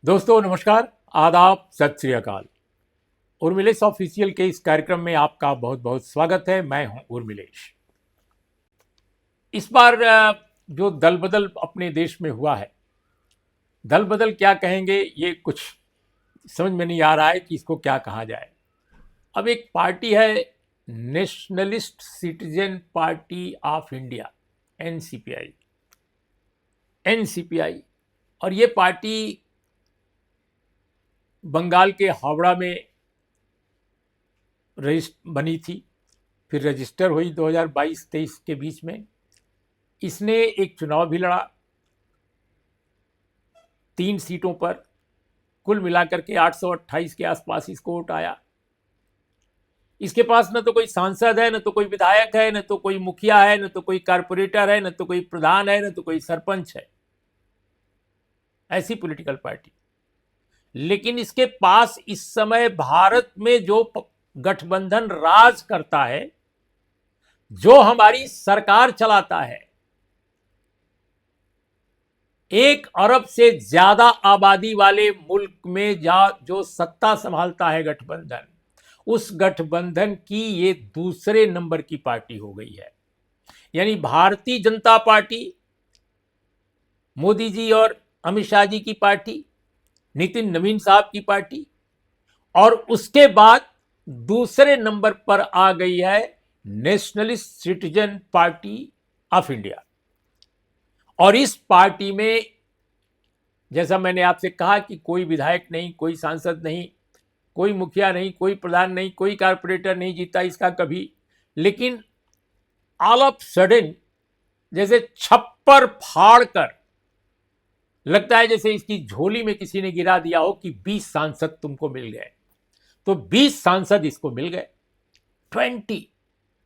दोस्तों नमस्कार, आदाब, सत श्री अकाल। उर्मिलेश ऑफिशियल के इस कार्यक्रम में आपका बहुत बहुत स्वागत है। मैं हूं उर्मिलेश। इस बार जो दल बदल अपने देश में हुआ है, दल बदल क्या कहेंगे ये कुछ समझ में नहीं आ रहा है कि इसको क्या कहा जाए। अब एक पार्टी है nationalist citizen party of India, NCPI. NCPI और ये पार्टी बंगाल के हावड़ा में बनी थी, फिर रजिस्टर हुई 2022-23 के बीच में। इसने एक चुनाव भी लड़ा 3 सीटों पर, कुल मिलाकर के 828 के आसपास इसको वोट आया। इसके पास न तो कोई सांसद है, न तो कोई विधायक है, न तो कोई मुखिया है, न तो कोई कारपोरेटर है, न तो कोई प्रधान है, न तो कोई सरपंच है। ऐसी पॉलिटिकल पार्टी। लेकिन इसके पास इस समय भारत में जो गठबंधन राज करता है, जो हमारी सरकार चलाता है, 1 अरब से ज्यादा आबादी वाले मुल्क में जो सत्ता संभालता है गठबंधन, उस गठबंधन की ये दूसरे नंबर की पार्टी हो गई है। यानी भारतीय जनता पार्टी, मोदी जी और अमित शाह जी की पार्टी, नितिन नवीन साहब की पार्टी, और उसके बाद दूसरे नंबर पर आ गई है nationalist citizen party of India. और इस पार्टी में, जैसा मैंने आपसे कहा कि कोई विधायक नहीं, कोई सांसद नहीं, कोई मुखिया नहीं, कोई प्रधान नहीं, कोई कारपोरेटर नहीं जीता इसका कभी। लेकिन ऑल ऑफ सडन जैसे छप्पर फाड़ कर लगता है जैसे इसकी झोली में किसी ने गिरा दिया हो कि 20 सांसद तुमको मिल गए। तो 20 सांसद इसको मिल गए, 20,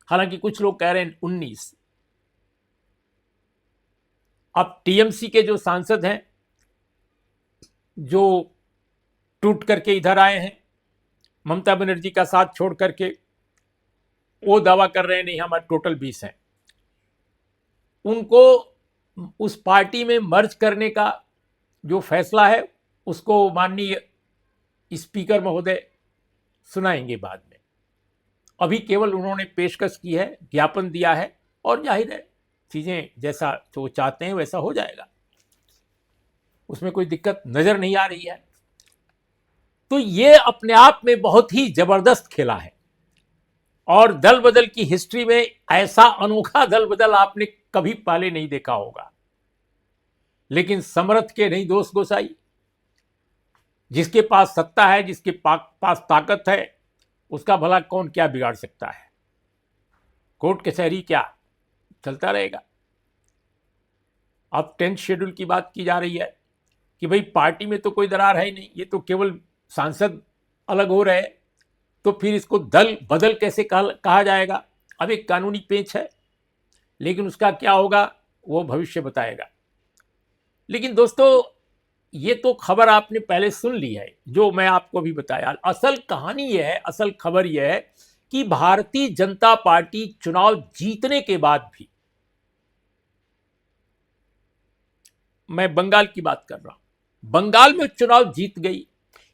हालांकि कुछ लोग कह रहे हैं 19। अब टीएमसी के जो सांसद हैं, जो टूट करके इधर आए हैं ममता बनर्जी का साथ छोड़ करके, वो दावा कर रहे हैं नहीं हमारे टोटल 20 हैं। उनको उस पार्टी में मर्ज करने का जो फैसला है उसको माननीय स्पीकर महोदय सुनाएंगे बाद में। अभी केवल उन्होंने पेशकश की है, ज्ञापन दिया है, और जाहिर है चीजें जैसा तो वो चाहते हैं वैसा हो जाएगा, उसमें कोई दिक्कत नजर नहीं आ रही है। तो ये अपने आप में बहुत ही जबरदस्त खेला है, और दल बदल की हिस्ट्री में ऐसा अनोखा दल बदल आपने कभी पहले नहीं देखा होगा। लेकिन समर्थ के नहीं दोष गोसाई, जिसके पास सत्ता है, जिसके पास ताकत है, उसका भला कौन क्या बिगाड़ सकता है। कोर्ट कचहरी क्या चलता रहेगा। अब 10th शेड्यूल की बात की जा रही है कि भाई पार्टी में तो कोई दरार है ही नहीं, ये तो केवल सांसद अलग हो रहे, तो फिर इसको दल बदल कैसे कहा जाएगा। अब एक कानूनी पेच है, लेकिन उसका क्या होगा वो भविष्य बताएगा। लेकिन दोस्तों, ये तो खबर आपने पहले सुन ली है जो मैं आपको अभी बताया। असल कहानी यह है, असल खबर यह है कि भारतीय जनता पार्टी चुनाव जीतने के बाद भी, मैं बंगाल की बात कर रहा हूं, बंगाल में चुनाव जीत गई,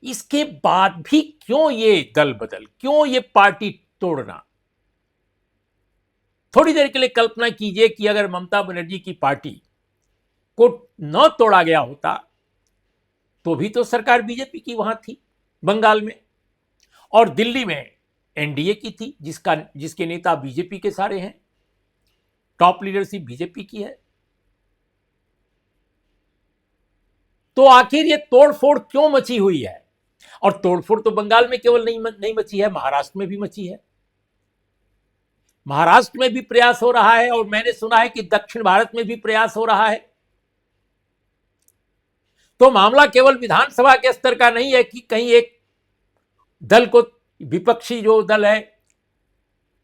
इसके बाद भी क्यों ये दल बदल, क्यों ये पार्टी तोड़ना। थोड़ी देर के लिए कल्पना कीजिए कि अगर ममता बनर्जी की पार्टी को न तोड़ा गया होता तो भी तो सरकार बीजेपी की वहां थी बंगाल में, और दिल्ली में एनडीए की थी, जिसके नेता बीजेपी के सारे हैं, टॉप लीडरशिप बीजेपी की है। तो आखिर ये तोड़फोड़ क्यों मची हुई है। और तोड़फोड़ तो बंगाल में केवल नहीं मची है, महाराष्ट्र में भी मची है। महाराष्ट्र में भी प्रयास हो रहा है, और मैंने सुना है कि दक्षिण भारत में भी प्रयास हो रहा है। तो मामला केवल विधानसभा के स्तर का नहीं है कि कहीं एक दल को, विपक्षी जो दल है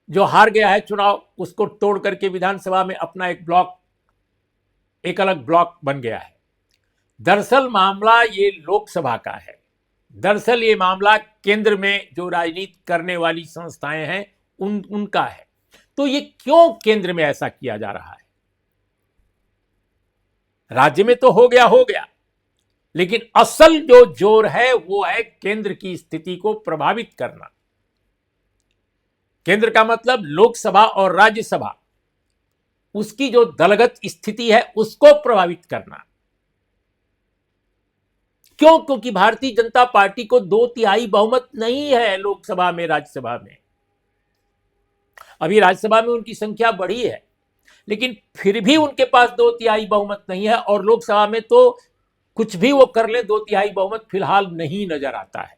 जो हार गया है चुनाव, उसको तोड़ करके विधानसभा में अपना एक अलग ब्लॉक बन गया है। दरअसल मामला ये लोकसभा का है। दरअसल ये मामला केंद्र में जो राजनीति करने वाली संस्थाएं हैं उनका है। तो ये क्यों केंद्र में ऐसा किया जा रहा है। राज्य में तो हो गया, लेकिन असल जो जोर है वो है केंद्र की स्थिति को प्रभावित करना। केंद्र का मतलब लोकसभा और राज्यसभा, उसकी जो दलगत स्थिति है उसको प्रभावित करना। क्यों? क्योंकि भारतीय जनता पार्टी को 2/3 बहुमत नहीं है लोकसभा में, राज्यसभा में। अभी राज्यसभा में उनकी संख्या बढ़ी है, लेकिन फिर भी उनके पास 2/3 बहुमत नहीं है, और लोकसभा में तो कुछ भी वो कर ले 2/3 बहुमत फिलहाल नहीं नजर आता है।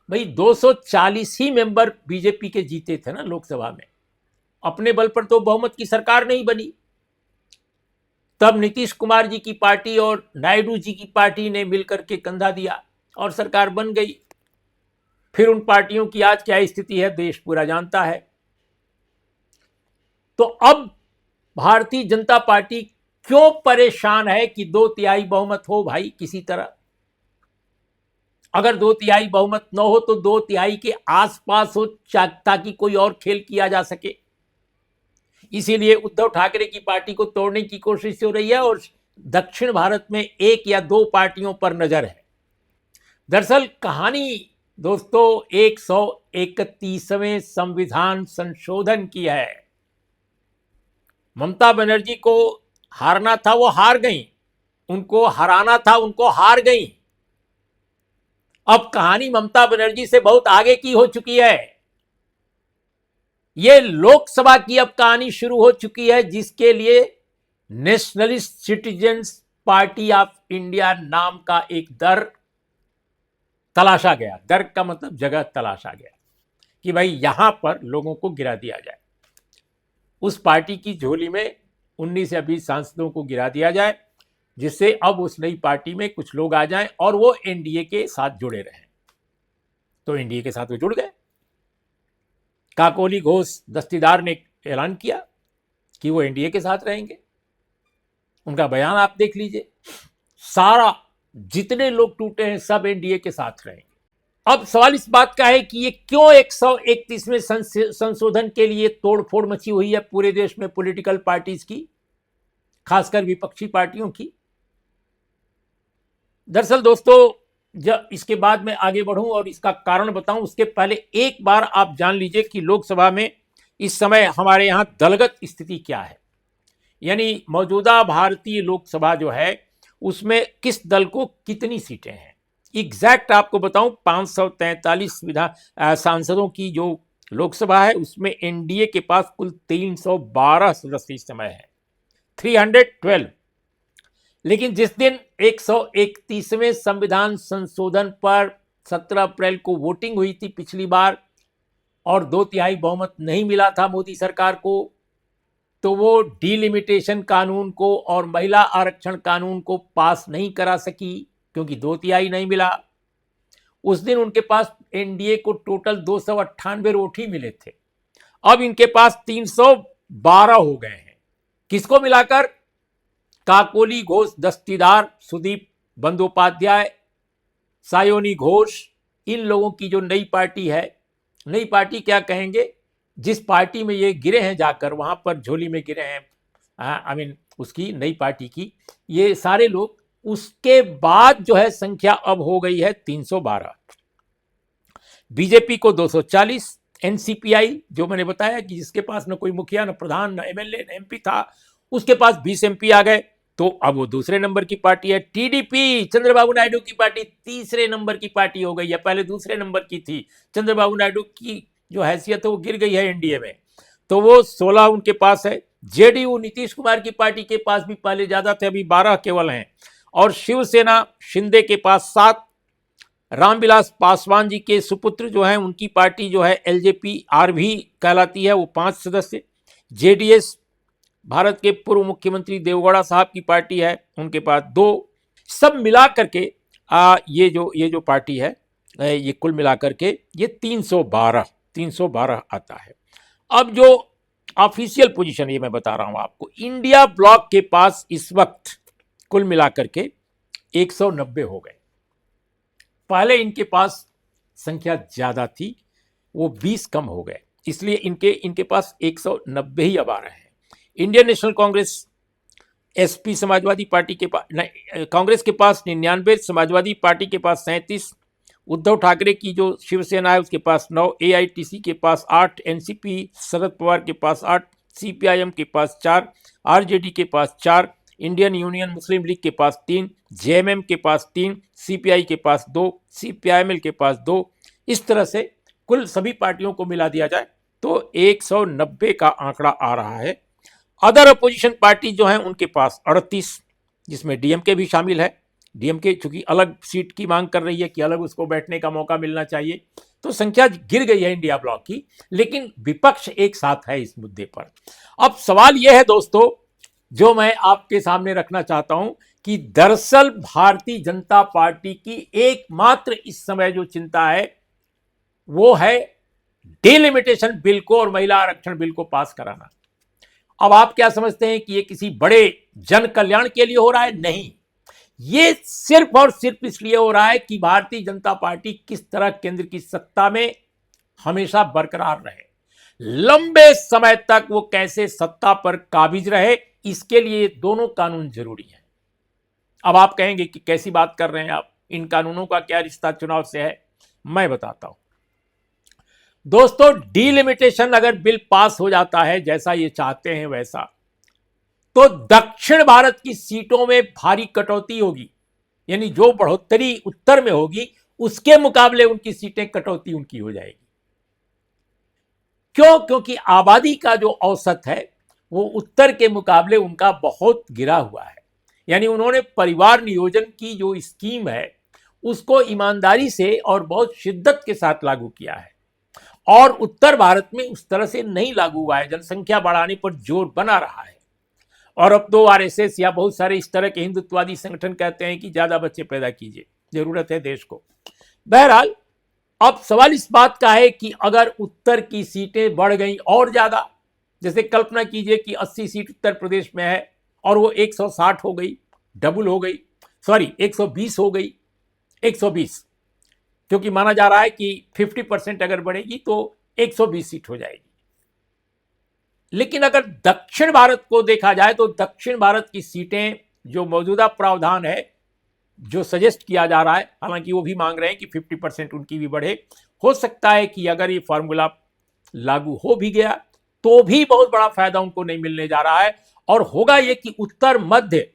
भाई 240 ही मेंबर बीजेपी के जीते थे ना लोकसभा में, अपने बल पर तो बहुमत की सरकार नहीं बनी। तब नीतीश कुमार जी की पार्टी और नायडू जी की पार्टी ने मिलकर के कंधा दिया और सरकार बन गई। फिर उन पार्टियों की आज क्या स्थिति है देश पूरा जानता है। तो अब भारतीय जनता पार्टी क्यों परेशान है कि 2/3 बहुमत हो भाई किसी तरह। अगर 2/3 बहुमत न हो तो 2/3 के आसपास हो, ताकि कोई और खेल किया जा सके। इसीलिए उद्धव ठाकरे की पार्टी को तोड़ने की कोशिश हो रही है, और दक्षिण भारत में 1 या 2 पार्टियों पर नजर है। दरअसल कहानी दोस्तों 131वें संविधान संशोधन की है। ममता बनर्जी को हारना था, वो हार गई। उनको हराना था, उनको हार गई। अब कहानी ममता बनर्जी से बहुत आगे की हो चुकी है। ये लोकसभा की अब कहानी शुरू हो चुकी है, जिसके लिए nationalist citizens party of India नाम का एक दर तलाशा गया। दर का मतलब जगह तलाशा गया कि भाई यहां पर लोगों को गिरा दिया जाए। उस पार्टी की झोली में 19 या 20 सांसदों को गिरा दिया जाए, जिससे अब उस नई पार्टी में कुछ लोग आ जाएं और वो एनडीए के साथ जुड़े रहें। तो एनडीए के साथ वो जुड़ गए। काकोली घोष दस्तीदार ने ऐलान किया कि वो एनडीए के साथ रहेंगे। उनका बयान आप देख लीजिए, सारा जितने लोग टूटे हैं सब एनडीए के साथ रहेंगे। अब सवाल इस बात का है कि ये क्यों 131वें संशोधन के लिए तोड़फोड़ मची हुई है पूरे देश में पॉलिटिकल पार्टीज की, खासकर विपक्षी पार्टियों की। दरअसल दोस्तों, जब इसके बाद मैं आगे बढ़ूं और इसका कारण बताऊं, उसके पहले एक बार आप जान लीजिए कि लोकसभा में इस समय हमारे यहां दलगत स्थिति क्या है। यानी मौजूदा भारतीय लोकसभा जो है उसमें किस दल को कितनी सीटें हैं। एग्जैक्ट आपको बताऊं, 543 सांसदों की जो लोकसभा है उसमें एनडीए के पास कुल 312 सदस्य इस समय है, 312। लेकिन जिस दिन 131वें संविधान संशोधन पर 17 अप्रैल को वोटिंग हुई थी पिछली बार, और 2/3 बहुमत नहीं मिला था मोदी सरकार को, तो वो डिलिमिटेशन कानून को और महिला आरक्षण कानून को पास नहीं करा सकी, क्योंकि 2/3 नहीं मिला। उस दिन उनके पास एनडीए को टोटल 298 वोट ही मिले थे। अब इनके पास 312 हो गए हैं। किसको मिलाकर? काकोली घोष दस्तीदार, सुदीप बंदोपाध्याय, सायोनी घोष, इन लोगों की जो नई पार्टी है, नई पार्टी क्या कहेंगे, जिस पार्टी में ये गिरे हैं जाकर, वहां पर झोली में गिरे हैं, उसकी नई पार्टी की ये सारे लोग। उसके बाद जो है संख्या अब हो गई है 312। बीजेपी को 240, एनसीपीआई जो मैंने बताया कि जिसके पास न कोई मुखिया, न प्रधान, न एमएलए, न एमपी था, उसके पास 20 एमपी आ गए, तो अब वो दूसरे नंबर की पार्टी है। टीडीपी, चंद्रबाबू नायडू की पार्टी, तीसरे नंबर की पार्टी हो गई है, पहले दूसरे नंबर की थी। चंद्रबाबू नायडू की जो हैसियत है वो गिर गई है एनडीए में, तो वो 16 उनके पास है। जेडीयू, नीतीश कुमार की पार्टी के पास भी पहले ज्यादा थे, अभी 12 केवल हैं। और शिवसेना, शिंदे के पास 7, रामविलास पासवान जी के सुपुत्र जो हैं उनकी पार्टी जो है एलजेपी आरवी कहलाती है, वो 5 सदस्य। जेडीएस, भारत के पूर्व मुख्यमंत्री देवगौड़ा साहब की पार्टी है, उनके पास 2। सब मिला करके ये जो पार्टी है, ये कुल मिलाकर के ये 312 आता है। अब जो ऑफिशियल पोजीशन ये मैं बता रहा हूं आपको, इंडिया ब्लॉक के पास इस वक्त कुल मिलाकर के 190 हो गए। पहले इनके पास संख्या ज्यादा थी, वो 20 कम हो गए, इसलिए इनके पास 190 ही अब आ रहे हैं। Indian national Congress SP Samajwadi party के पास, कांग्रेस के पास 99, समाजवादी पार्टी के पास 37, उद्धव ठाकरे की जो शिवसेना है उसके पास 9, एआईटीसी के पास 8, एनसीपी शरद पवार के पास 8, सीपीआईएम के पास 4, आरजेडी के पास 4, इंडियन यूनियन मुस्लिम लीग के पास 3, जेएमएम के पास 3, सीपीआई के पास 2, सीपीआईएमएल के पास 2। इस तरह से कुल सभी पार्टियों को मिला दिया जाए तो 190 का आंकड़ा आ रहा है। अदर अपोजिशन पार्टी जो हैं उनके पास 38, जिसमें डीएमके भी शामिल है। डीएमके चूंकि अलग सीट की मांग कर रही है कि अलग उसको बैठने का मौका मिलना चाहिए, तो संख्या गिर गई है इंडिया ब्लॉक की, लेकिन विपक्ष एक साथ है इस मुद्दे पर। अब सवाल यह है दोस्तों, जो मैं आपके सामने रखना चाहता हूं कि दरअसल भारतीय जनता पार्टी की एकमात्र इस समय जो चिंता है वो है डिलिमिटेशन बिल को और महिला आरक्षण बिल को पास कराना। अब आप क्या समझते हैं कि ये किसी बड़े जन कल्याण के लिए हो रहा है? नहीं, ये सिर्फ और सिर्फ इसलिए हो रहा है कि भारतीय जनता पार्टी किस तरह केंद्र की सत्ता में हमेशा बरकरार रहे, लंबे समय तक वो कैसे सत्ता पर काबिज रहे, इसके लिए दोनों कानून जरूरी हैं। अब आप कहेंगे कि कैसी बात कर रहे हैं आप, इन कानूनों का क्या रिश्ता चुनाव से है? मैं बताता हूं दोस्तों। डिलिमिटेशन अगर बिल पास हो जाता है जैसा ये चाहते हैं वैसा, तो दक्षिण भारत की सीटों में भारी कटौती होगी, यानी जो बढ़ोतरी उत्तर में होगी उसके मुकाबले उनकी सीटें कटौती उनकी हो जाएगी। क्यों? क्योंकि आबादी का जो औसत है वो उत्तर के मुकाबले उनका बहुत गिरा हुआ है, यानी उन्होंने परिवार नियोजन की जो स्कीम है उसको ईमानदारी से और बहुत शिद्दत के साथ लागू किया है, और उत्तर भारत में उस तरह से नहीं लागू हुआ है। जनसंख्या बढ़ाने पर जोर बना रहा है, और अब तो आरएसएस या बहुत सारे इस तरह के हिंदुत्ववादी संगठन कहते हैं कि ज्यादा बच्चे पैदा कीजिए, जरूरत है देश को। बहरहाल अब सवाल इस बात का है कि अगर उत्तर की सीटें बढ़ गई और ज्यादा, जैसे कल्पना कीजिए कि 80 सीट उत्तर प्रदेश में है और वो 160 हो गई, डबल हो गई, सॉरी 120 हो गई, 120, क्योंकि माना जा रहा है कि 50% अगर बढ़ेगी तो 120 सीट हो जाएगी। लेकिन अगर दक्षिण भारत को देखा जाए तो दक्षिण भारत की सीटें जो मौजूदा प्रावधान है जो सजेस्ट किया जा रहा है, हालांकि वो भी मांग रहे हैं कि 50% उनकी भी बढ़े, हो सकता है कि अगर ये फॉर्मूला लागू हो भी गया तो भी बहुत बड़ा फायदा उनको नहीं मिलने जा रहा है, और होगा ये कि उत्तर मध्य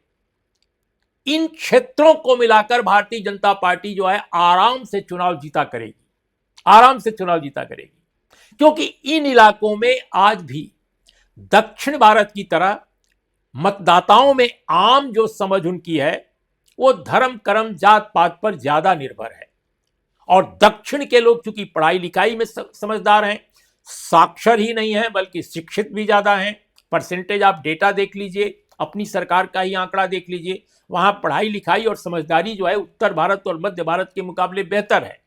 इन क्षेत्रों को मिलाकर भारतीय जनता पार्टी जो है आराम से चुनाव जीता करेगी, आराम से चुनाव जीता करेगी, क्योंकि इन इलाकों में आज भी दक्षिण भारत की तरह मतदाताओं में आम जो समझ उनकी है वो धर्म कर्म जात पात पर ज्यादा निर्भर है, और दक्षिण के लोग चूंकि पढ़ाई लिखाई में समझदार हैं, साक्षर ही नहीं है बल्कि शिक्षित भी ज्यादा हैं। परसेंटेज आप डेटा देख लीजिए, अपनी सरकार का ही आंकड़ा देख लीजिए, वहां पढ़ाई लिखाई और समझदारी जो है उत्तर भारत और मध्य भारत के मुकाबले बेहतर है।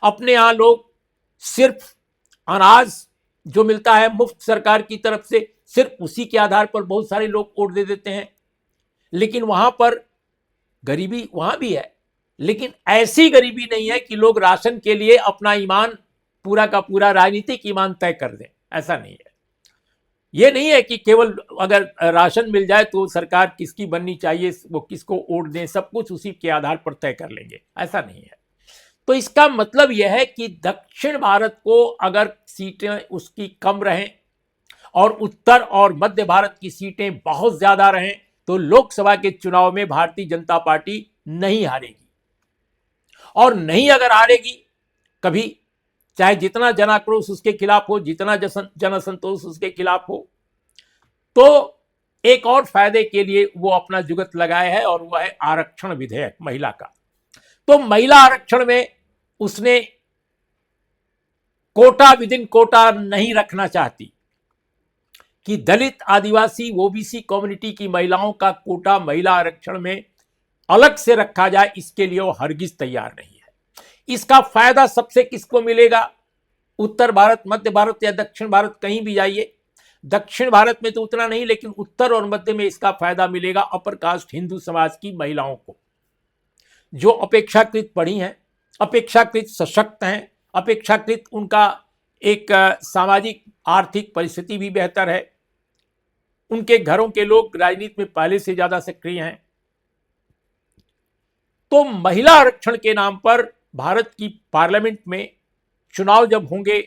अपने यहां लोग सिर्फ अनाज जो मिलता है मुफ्त सरकार की तरफ से, सिर्फ उसी के आधार पर बहुत सारे लोग वोट दे देते हैं। लेकिन वहां पर गरीबी वहां भी है, लेकिन ऐसी गरीबी नहीं है कि लोग राशन के लिए अपना ईमान, पूरा का पूरा राजनीतिक ईमान तय कर दें, ऐसा नहीं है। ये नहीं है कि केवल अगर राशन मिल जाए तो सरकार किसकी बननी चाहिए, वो किसको वोट दें, सब कुछ उसी के आधार पर तय कर लेंगे, ऐसा नहीं है। तो इसका मतलब यह है कि दक्षिण भारत को अगर सीटें उसकी कम रहें और उत्तर और मध्य भारत की सीटें बहुत ज्यादा रहें तो लोकसभा के चुनाव में भारतीय जनता पार्टी नहीं हारेगी, और नहीं अगर हारेगी कभी, चाहे जितना जन आक्रोश उसके खिलाफ हो, जितना जन असंतोष उसके खिलाफ हो, तो एक और फायदे के लिए वो अपना जुगत लगाया है, और वह है आरक्षण विधेयक महिला का। तो महिला आरक्षण में उसने कोटा विद इन कोटा नहीं रखना चाहती कि दलित आदिवासी ओबीसी कम्युनिटी की महिलाओं का कोटा महिला आरक्षण में अलग से रखा जाए, इसके लिए वो हरगिज तैयार नहीं है। इसका फायदा सबसे किसको मिलेगा? उत्तर भारत, मध्य भारत या दक्षिण भारत, कहीं भी जाइए, दक्षिण भारत में तो उतना नहीं, लेकिन उत्तर और मध्य में इसका फायदा मिलेगा अपर कास्ट हिंदू समाज की महिलाओं को, जो अपेक्षाकृत पढ़ी हैं, अपेक्षाकृत सशक्त हैं, अपेक्षाकृत उनका एक सामाजिक आर्थिक परिस्थिति भी बेहतर है। उनके घरों के लोग राजनीति में पहले से ज्यादा सक्रिय हैं। तो महिला आरक्षण के नाम पर भारत की पार्लियामेंट में चुनाव जब होंगे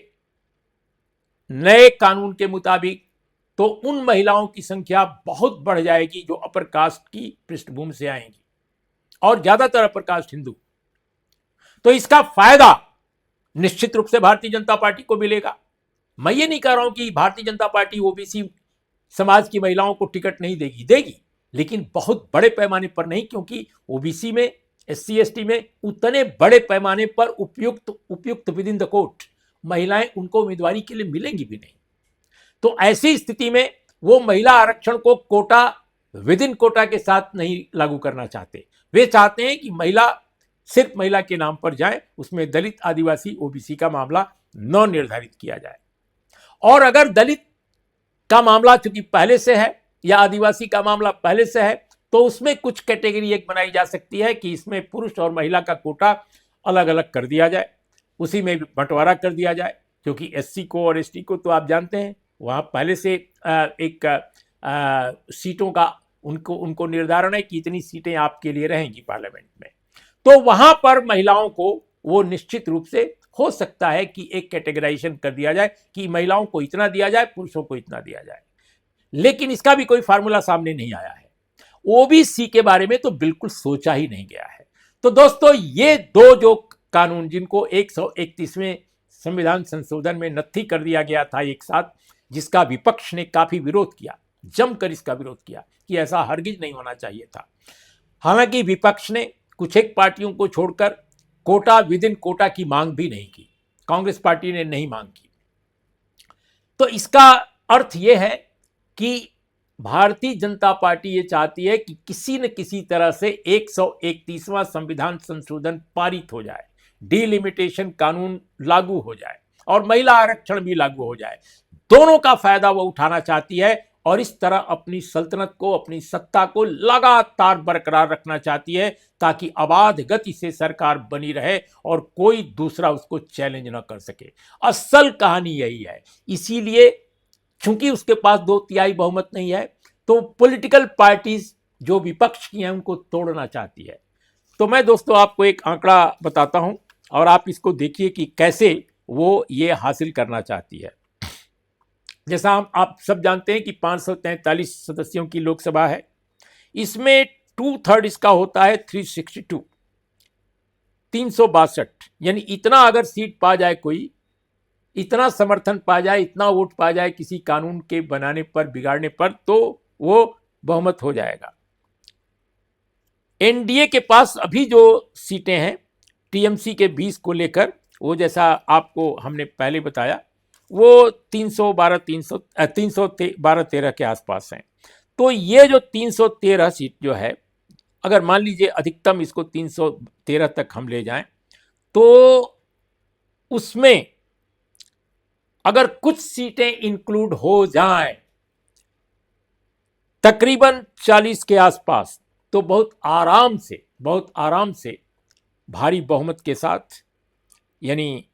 नए कानून के मुताबिक, तो उन महिलाओं की संख्या बहुत बढ़ जाएगी जो अपर कास्ट की पृष्ठभूमि से आएंगी, और ज्यादातर अपर कास्ट हिंदू। तो इसका फायदा निश्चित रूप से भारतीय जनता पार्टी को मिलेगा। मैं ये नहीं कह रहा हूं कि भारतीय जनता पार्टी ओबीसी समाज की महिलाओं को टिकट नहीं देगी, देगी, लेकिन बहुत बड़े पैमाने पर नहीं, क्योंकि ओबीसी में, एससी एसटी में उतने बड़े पैमाने पर उपयुक्त विद इन द कोर्ट महिलाएं उनको उम्मीदवारी के लिए मिलेंगी भी नहीं। तो ऐसी स्थिति में वो महिला आरक्षण को कोटा विद इन कोटा के साथ नहीं लागू करना चाहते। वे चाहते हैं कि महिला सिर्फ महिला के नाम पर जाए, उसमें दलित, आदिवासी, ओबीसी का मामला न निर्धारित किया जाए। और अगर दलित का मामला चूंकि पहले से है या आदिवासी का मामला पहले से है, तो उसमें कुछ कैटेगरी एक बनाई जा सकती है कि इसमें पुरुष और महिला का कोटा अलग अलग कर दिया जाए, उसी में बंटवारा कर दिया जाए। क्योंकि एससी को और एसटी को तो आप जानते हैं वहाँ पहले से एक सीटों का उनको निर्धारण है कि इतनी सीटें आपके लिए रहेंगी पार्लियामेंट में। तो वहां पर महिलाओं को वो निश्चित रूप से हो सकता है कि एक कैटेगराइजेशन कर दिया जाए कि महिलाओं को इतना दिया जाए, पुरुषों को इतना दिया जाए। लेकिन इसका भी कोई फार्मूला सामने नहीं आया है। ओबीसी के बारे में तो बिल्कुल सोचा ही नहीं गया है। तो दोस्तों, ये दो जो कानून जिनको 131वें संविधान संशोधन में नत्थी कर दिया गया था एक साथ, जिसका विपक्ष ने काफी विरोध किया, जमकर इसका विरोध किया कि ऐसा हरगिज नहीं होना चाहिए था। हालांकि विपक्ष ने कुछ एक पार्टियों को छोड़कर कोटा विद इन कोटा की मांग भी नहीं की, कांग्रेस पार्टी ने नहीं मांग की। तो इसका अर्थ यह है कि भारतीय जनता पार्टी ये चाहती है कि किसी न किसी तरह से 131वां संविधान संशोधन पारित हो जाए, डिलिमिटेशन कानून लागू हो जाए और महिला आरक्षण भी लागू हो जाए। दोनों का फायदा वो उठाना चाहती है और इस तरह अपनी सल्तनत को, अपनी सत्ता को लगातार बरकरार रखना चाहती है, ताकि अबाध गति से सरकार बनी रहे और कोई दूसरा उसको चैलेंज ना कर सके। असल कहानी यही है। इसीलिए चूंकि उसके पास 2/3 बहुमत नहीं है, तो पॉलिटिकल पार्टीज जो विपक्ष की हैं उनको तोड़ना चाहती है। तो मैं दोस्तों आपको एक आंकड़ा बताता हूं और आप इसको देखिए कि कैसे वो ये हासिल करना चाहती है। जैसा आप सब जानते हैं कि 543 सदस्यों की लोकसभा है, इसमें 2/3 इसका होता है 362, 362, यानी इतना अगर सीट पा जाए कोई, इतना समर्थन पा जाए, इतना वोट पा जाए किसी कानून के बनाने पर, बिगाड़ने पर, तो वो बहुमत हो जाएगा। एनडीए के पास अभी जो सीटें हैं टीएमसी के 20 को लेकर, वो जैसा आपको हमने पहले बताया, वो 312-13 के आसपास हैं। तो ये जो 313 सीट जो है, अगर मान लीजिए अधिकतम इसको 313 तक हम ले जाएं, तो उसमें अगर कुछ सीटें इंक्लूड हो जाएं तकरीबन 40 के आसपास, तो बहुत आराम से भारी बहुमत के साथ, यानी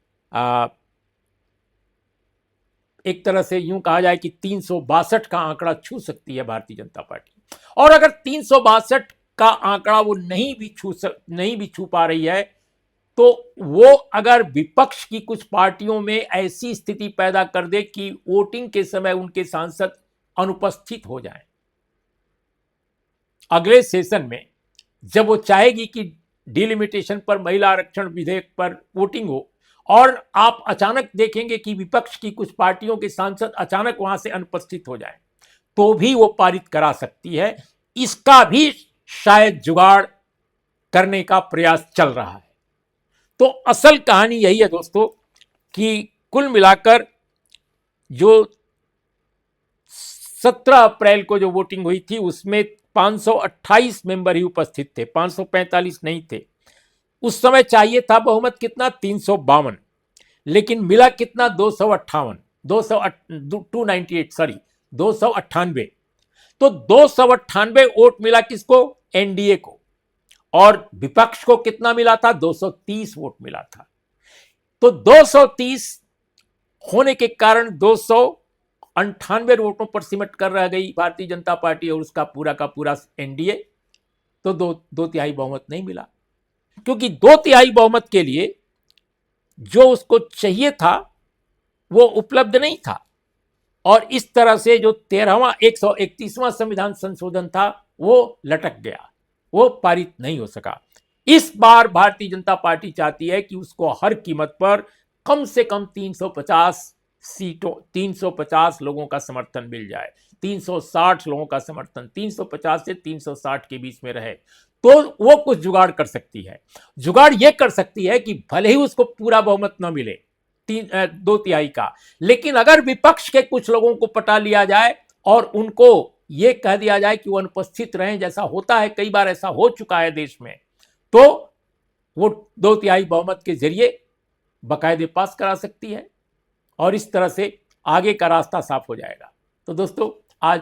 एक तरह से यूं कहा जाए कि 362 का आंकड़ा छू सकती है भारतीय जनता पार्टी। और अगर 362 का आंकड़ा वो नहीं भी छू पा रही है, तो वो अगर विपक्ष की कुछ पार्टियों में ऐसी स्थिति पैदा कर दे कि वोटिंग के समय उनके सांसद अनुपस्थित हो जाएं, अगले सेशन में जब वो चाहेगी कि डिलिमिटेशन पर, महिला आरक्षण विधेयक पर वोटिंग हो, और आप अचानक देखेंगे कि विपक्ष की कुछ पार्टियों के सांसद अचानक वहां से अनुपस्थित हो जाएं, तो भी वो पारित करा सकती है। इसका भी शायद जुगाड़ करने का प्रयास चल रहा है। तो असल कहानी यही है दोस्तों कि कुल मिलाकर जो 17 अप्रैल को जो वोटिंग हुई थी उसमें 528 मेंबर ही उपस्थित थे, 545 नहीं थे। उस समय चाहिए था बहुमत कितना, 352, लेकिन मिला कितना, 298। तो 298 वोट मिला किसको, एनडीए को, और विपक्ष को कितना मिला था, 230 वोट मिला था। तो 230 होने के कारण 200 98 वोटों पर सिमट कर रह गई भारतीय जनता पार्टी और उसका पूरा का पूरा एनडीए, तो दो तिहाई बहुमत नहीं मिला, क्योंकि 2/3 बहुमत के लिए जो उसको चाहिए था वो उपलब्ध नहीं था। और इस तरह से जो 13वां 131वां संविधान संशोधन था वो लटक गया, वो पारित नहीं हो सका। इस बार भारतीय जनता पार्टी चाहती है कि उसको हर कीमत पर कम से कम 350 सीटों, 350 लोगों का समर्थन मिल जाए, 360 लोगों का समर्थन, 350 से 360 के बीच में रहे, तो वो कुछ जुगाड़ कर सकती है। जुगाड़ ये कर सकती है कि भले ही उसको पूरा बहुमत न मिले 2/3 का, लेकिन अगर विपक्ष के कुछ लोगों को पटा लिया जाए और उनको यह कह दिया जाए कि वो अनुपस्थित रहें, जैसा होता है, कई बार ऐसा हो चुका है देश में, तो वो 2/3 बहुमत के जरिए बाकायदे पास करा सकती है और इस तरह से आगे का रास्ता साफ हो जाएगा। तो दोस्तों, आज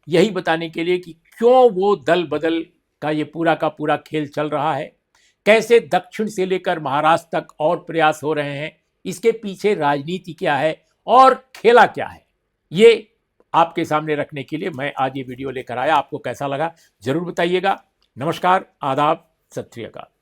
यही बताने के लिए कि क्यों वो दल बदल का ये पूरा का पूरा खेल चल रहा है, कैसे दक्षिण से लेकर महाराष्ट्र तक और प्रयास हो रहे हैं, इसके पीछे राजनीति क्या है और खेला क्या है, ये आपके सामने रखने के लिए मैं आज ये वीडियो लेकर आया। आपको कैसा लगा जरूर बताइएगा। नमस्कार, आदाब, सत श्री अकाल।